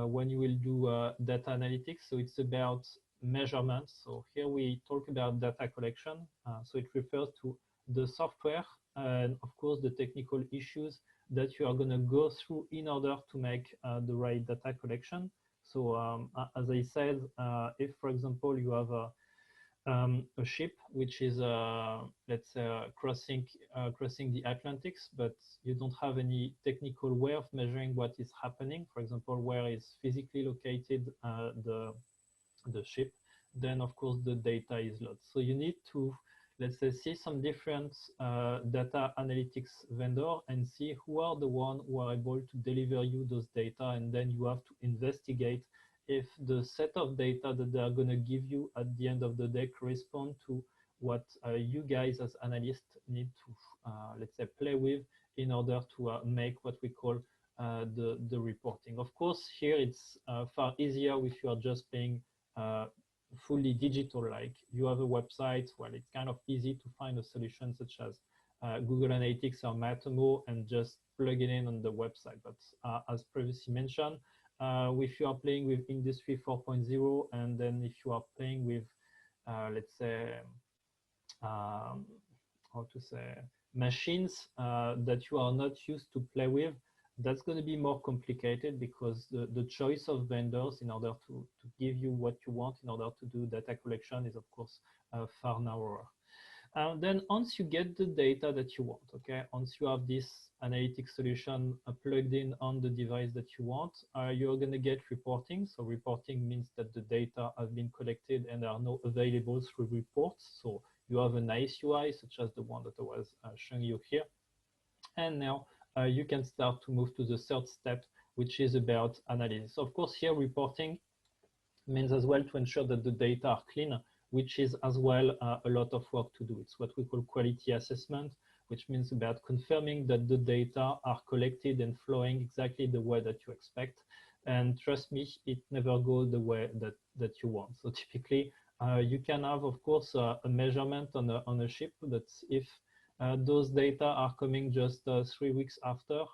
when you will do data analytics. So it's about measurements. So here we talk about data collection. So it refers to the software and, of course, the technical issues that you are going to go through in order to make the right data collection. So as I said, if, for example, you have a ship which is, let's say, crossing the Atlantics, but you don't have any technical way of measuring what is happening. For example, where is physically located the ship, then of course the data is lost. So you need to, let's say, see some different data analytics vendor and see who are the one who are able to deliver you those data, and then you have to investigate if the set of data that they are going to give you at the end of the day correspond to what you guys as analysts need to, let's say, play with in order to make what we call the reporting. Of course, here it's far easier if you are just playing fully digital, like you have a website. Well, it's kind of easy to find a solution such as Google Analytics or Maritime and just plug it in on the website. But as previously mentioned, if you are playing with Industry 4.0, and then if you are playing with, let's say, how to say, machines that you are not used to play with, That's going to be more complicated because the choice of vendors in order to give you what you want in order to do data collection is, of course, far narrower. Then once you get the data that you want, okay, once you have this analytic solution plugged in on the device that you want, you're going to get reporting. So reporting means that the data have been collected and are now available through reports. So you have a nice UI, such as the one that I was showing you here. And now you can start to move to the third step, which is about analysis. Of course, here reporting means as well to ensure that the data are clean, which is as well a lot of work to do. It's what we call quality assessment, which means about confirming that the data are collected and flowing exactly the way that you expect. And trust me, it never goes the way that you want. So typically, you can have, of course, a measurement on a ship that's if those data are coming just 3 weeks after,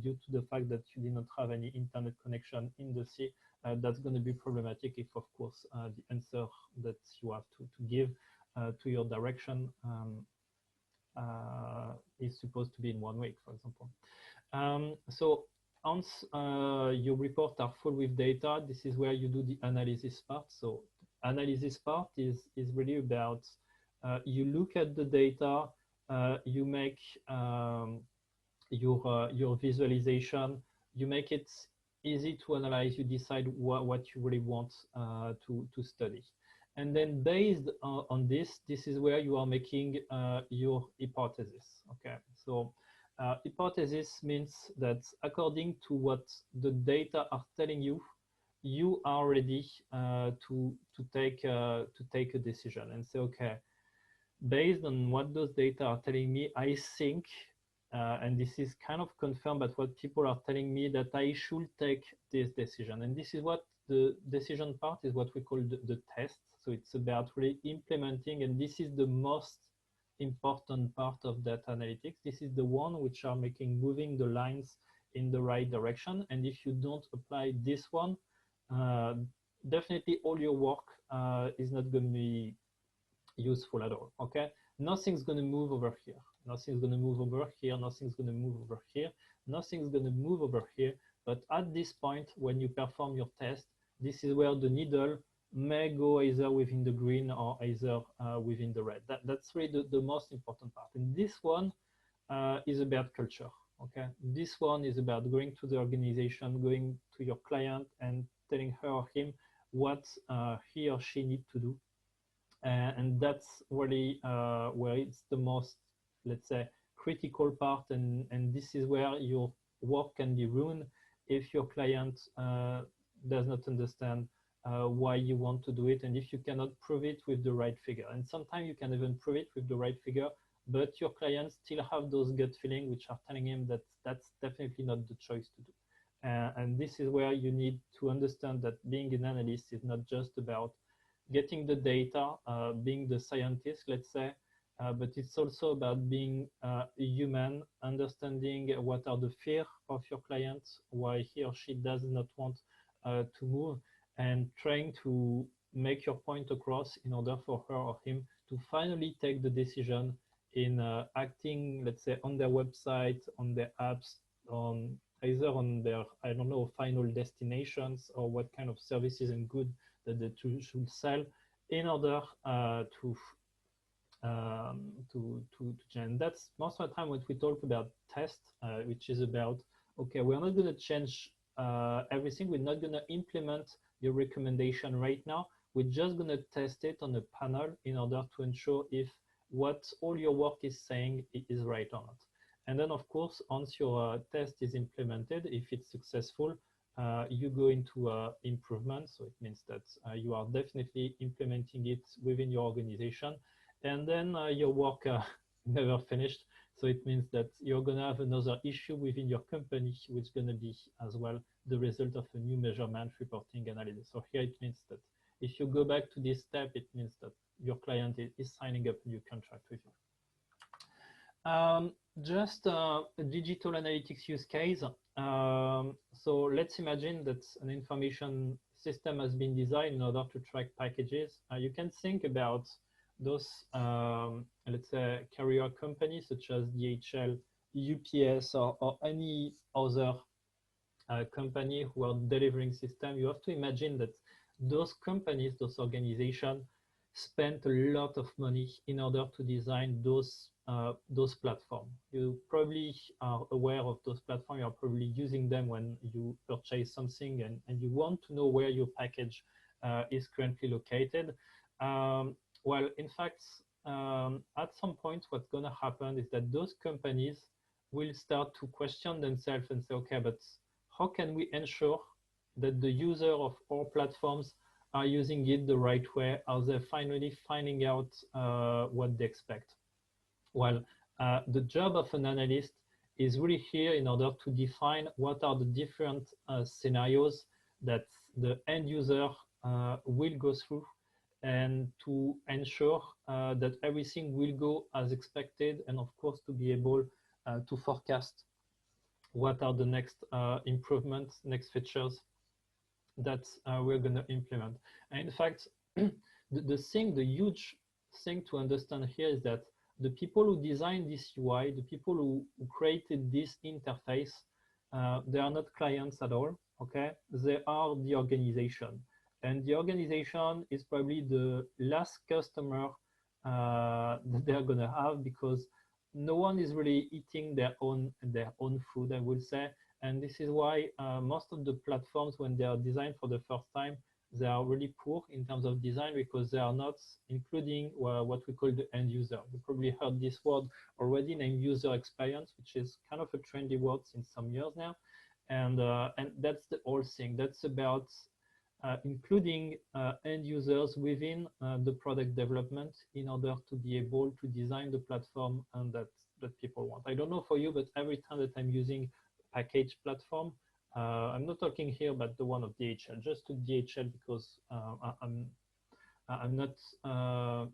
due to the fact that you did not have any internet connection in the sea, that's going to be problematic if, of course, the answer that you have to give to your direction is supposed to be in 1 week, for example. So once your reports are full with data, this is where you do the analysis part. So analysis part is really about you look at the data, you make your visualization, you make it easy to analyze, you decide what you really want to study. And then based on this is where you are making your hypothesis, okay? So hypothesis means that according to what the data are telling you, you are ready to take a decision and say, okay, based on what those data are telling me, I think, and this is kind of confirmed by what people are telling me, that I should take this decision. And this is what the decision part is, what we call the test. So it's about really implementing, and this is the most important part of data analytics. This is the one which are moving the lines in the right direction. And if you don't apply this one, definitely all your work is not going to be useful at all, okay? Nothing's going to move over here. Nothing's going to move over here. Nothing's going to move over here. Nothing's going to move over here. But at this point, when you perform your test, this is where the needle may go either within the green or either within the red. That's really the most important part. And this one is about culture, okay? This one is about going to the organization, going to your client and telling her or him what he or she needs to do. And that's really where it's the most, let's say, critical part. And this is where your work can be ruined if your client does not understand why you want to do it, and if you cannot prove it with the right figure. And sometimes you can even prove it with the right figure, but your clients still have those gut feelings which are telling him that that's definitely not the choice to do. And this is where you need to understand that being an analyst is not just about getting the data, being the scientist, let's say, but it's also about being a human, understanding what are the fears of your clients, why he or she does not want to move, and trying to make your point across in order for her or him to finally take the decision in acting, let's say, on their website, on their apps, on either on their, I don't know, final destinations, or what kind of services and goods that they should sell in order to change. That's most of the time what we talk about test, which is about, okay, we're not going to change everything. We're not going to implement your recommendation right now. We're just going to test it on a panel in order to ensure if what all your work is saying is right or not. And then, of course, once your test is implemented, if it's successful, you go into improvement. So it means that you are definitely implementing it within your organization. And then your work never finished. So it means that you're going to have another issue within your company, which is going to be as well the result of a new measurement, reporting, analysis. So here it means that if you go back to this step, it means that your client is signing up a new contract with you. Just a digital analytics use case. So let's imagine that an information system has been designed in order to track packages. You can think about those, let's say, carrier companies such as DHL, UPS, or any other company who are delivering system, you have to imagine that those companies, those organizations spent a lot of money in order to design those platforms. You probably are aware of those platforms. You're probably using them when you purchase something and you want to know where your package is currently located. Well, in fact, at some point, what's going to happen is that those companies will start to question themselves and say, okay, but how can we ensure that the user of our platforms are using it the right way? Are they finally finding out what they expect? Well, the job of an analyst is really here in order to define what are the different scenarios that the end user will go through, and to ensure that everything will go as expected, and of course to be able to forecast what are the next improvements, next features that we're going to implement. And in fact, the huge thing to understand here is that the people who designed this UI, the people who created this interface, they are not clients at all, okay? They are the organization. And the organization is probably the last customer that they're going to have, because no one is really eating their own food, I would say. And this is why most of the platforms, when they are designed for the first time, they are really poor in terms of design, because they are not including what we call the end user. You probably heard this word already, named user experience, which is kind of a trendy word since some years now. And that's the whole thing. That's about including end users within the product development in order to be able to design the platform and that people want. I don't know for you, but every time that I'm using package platform, I'm not talking here about the one of DHL, just to DHL, because I'm not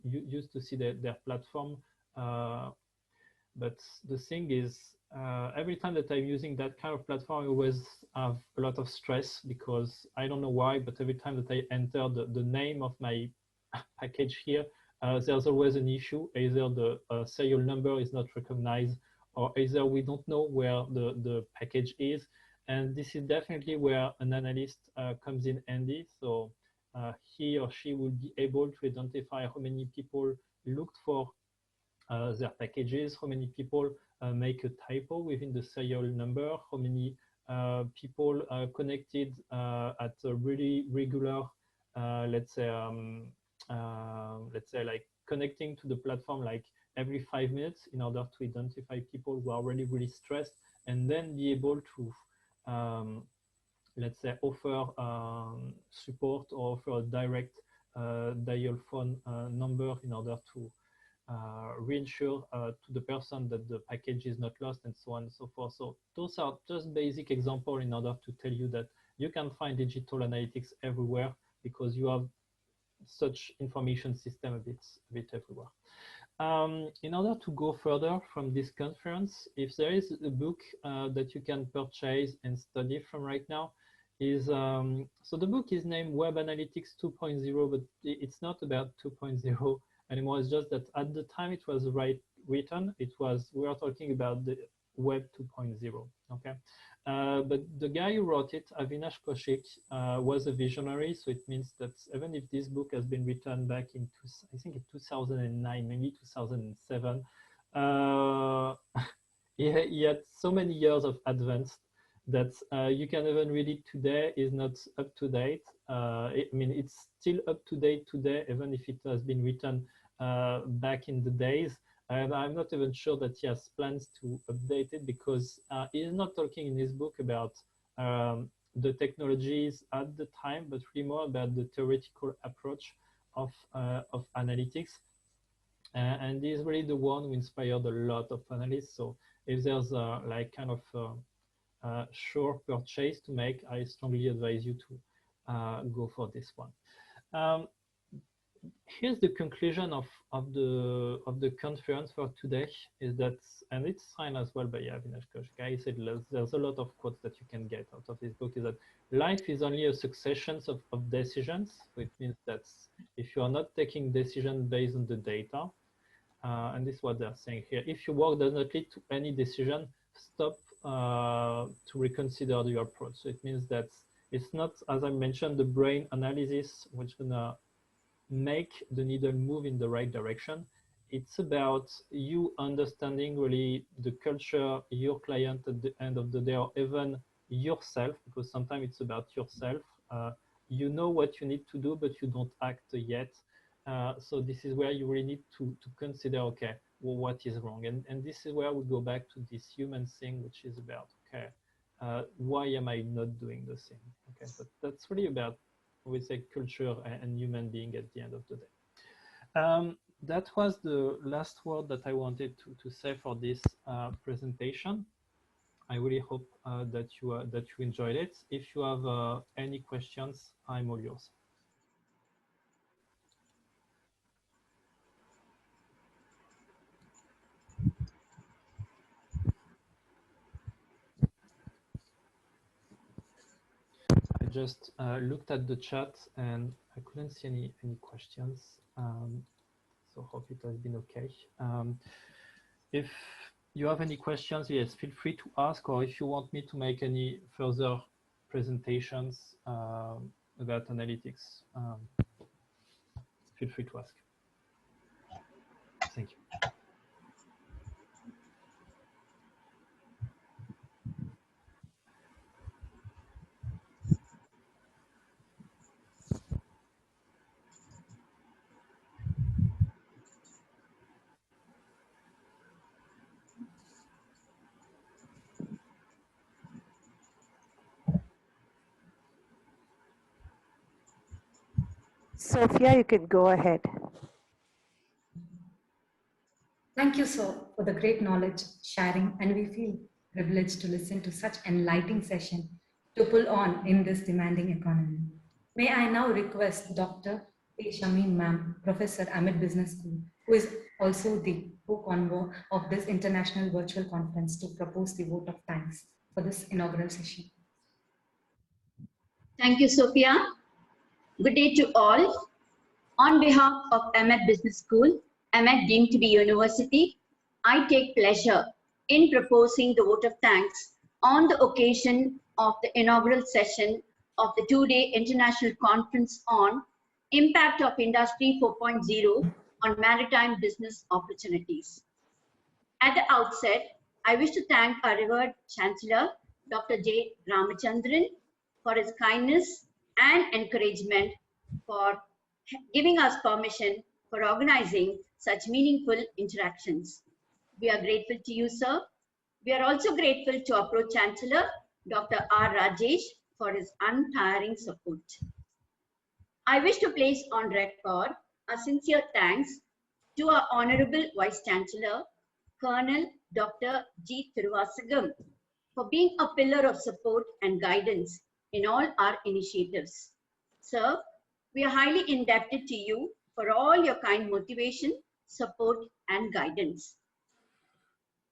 used to see their platform. But the thing is, every time that I'm using that kind of platform, I always have a lot of stress, because I don't know why, but every time that I enter the name of my package here, there's always an issue. Either the serial number is not recognized, or either we don't know where the package is. And this is definitely where an analyst comes in handy. So he or she will be able to identify how many people looked for their packages, how many people make a typo within the serial number, how many people connected at a really regular, let's say like connecting to the platform like every 5 minutes, in order to identify people who are really stressed, and then be able to let's say offer support, or offer a direct dial phone number in order to reinsure to the person that the package is not lost, and so on and so forth. So those are just basic examples in order to tell you that you can find digital analytics everywhere, because you have such information system a bit everywhere. In order to go further from this conference, if there is a book that you can purchase and study from right now, is so the book is named Web Analytics 2.0, but it's not about 2.0 anymore. It's just that at the time it was written, we are talking about the Web 2.0. Okay, but the guy who wrote it, Avinash Kaushik, was a visionary. So it means that even if this book has been written back in, I think in 2009, maybe 2007, he had so many years of advance that you can even read it today is not up to date. I mean, it's still up to date today, even if it has been written back in the days. And I'm not even sure that he has plans to update it, because he's not talking in his book about the technologies at the time, but really more about the theoretical approach of analytics. And he's really the one who inspired a lot of analysts. So if there's like kind of sure purchase to make, I strongly advise you to go for this one. Here's the conclusion of the conference for today, is that, and it's signed as well by Avinash Kaushik. He said there's a lot of quotes that you can get out of this book, is that life is only a succession of decisions. So it means that if you are not taking decisions based on the data, and this is what they're saying here, if your work does not lead to any decision, stop to reconsider your approach. So it means that it's not, as I mentioned, the brain analysis which gonna make the needle move in the right direction. It's about you understanding really the culture, your client at the end of the day, or even yourself, because sometimes it's about yourself. You know what you need to do, but you don't act yet. So this is where you really need to consider, okay, well, what is wrong? And this is where we go back to this human thing, which is about, okay, why am I not doing the thing? Okay, but that's really about, we say, culture and human being at the end of the day. That was the last word that I wanted to say for this presentation. I really hope that you enjoyed it. If you have any questions, I'm all yours. I just looked at the chat and I couldn't see any questions. So hope it has been okay. If you have any questions, yes, feel free to ask, or if you want me to make any further presentations about analytics, feel free to ask. Thank you. Sophia, you can go ahead. Thank you, sir, for the great knowledge sharing, and we feel privileged to listen to such enlightening session to pull on in this demanding economy. May I now request Dr. A. Shameen Ma'am, Professor, AMET Business School, who is also the co-convo of this international virtual conference, to propose the vote of thanks for this inaugural session. Thank you, Sophia. Good day to all. On behalf of AMET Business School, AMET deemed to be university, I take pleasure in proposing the vote of thanks on the occasion of the inaugural session of the two-day international conference on Impact of Industry 4.0 on Maritime Business Opportunities. At the outset, I wish to thank our revered Chancellor, Dr. J. Ramachandran, for his kindness and encouragement for giving us permission for organizing such meaningful interactions. We are grateful to you, sir. We are also grateful to our Pro-Chancellor, Dr. R. Rajesh, for his untiring support. I wish to place on record our sincere thanks to our Honorable Vice-Chancellor, Colonel Dr. G. Thiruvasagam, for being a pillar of support and guidance in all our initiatives. Sir, we are highly indebted to you for all your kind motivation, support, and guidance.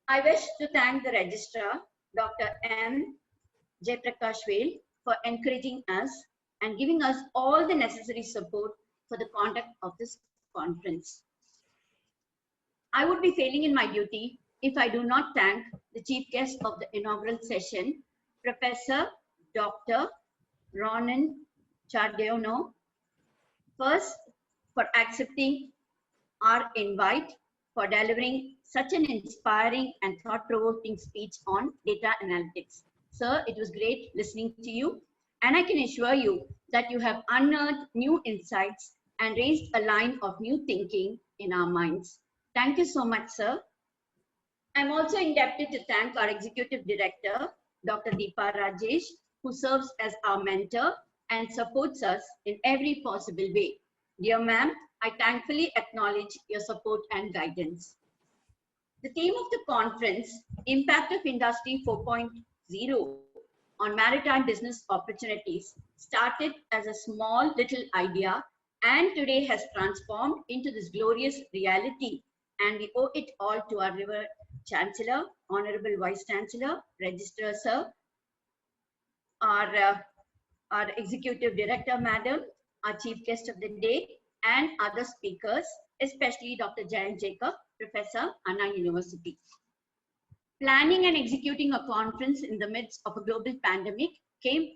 I wish to thank the Registrar, Dr. M. Jayaprakash Vel, for encouraging us and giving us all the necessary support for the conduct of this conference. I would be failing in my duty if I do not thank the chief guest of the inaugural session, Professor Dr. Ronan Chardiano, first for accepting our invite for delivering such an inspiring and thought-provoking speech on data analytics. Sir, it was great listening to you, and I can assure you that you have unearthed new insights and raised a line of new thinking in our minds. Thank you so much, sir. I'm also indebted to thank our Executive Director, Dr. Deepa Rajesh, who serves as our mentor and supports us in every possible way. Dear ma'am, I thankfully acknowledge your support and guidance. The theme of the conference, Impact of Industry 4.0 on Maritime Business Opportunities, started as a small little idea and today has transformed into this glorious reality, and we owe it all to our revered Chancellor, Honorable Vice Chancellor, Registrar Sir, our Executive Director Madam, our Chief Guest of the Day, and other speakers, especially Dr. Jayant Jacob, Professor, Anna University. Planning and executing a conference in the midst of a global pandemic came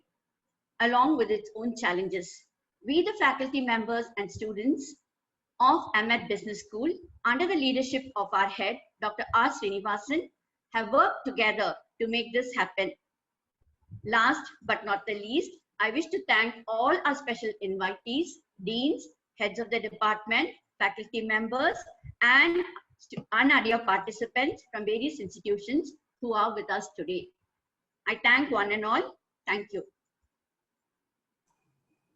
along with its own challenges. We, the faculty members and students of AMET Business School, under the leadership of our head, Dr. R. Srinivasan, have worked together to make this happen. Last but not the least, I wish to thank all our special invitees, deans, heads of the department, faculty members, and dear participants from various institutions who are with us today. I thank one and all. Thank you.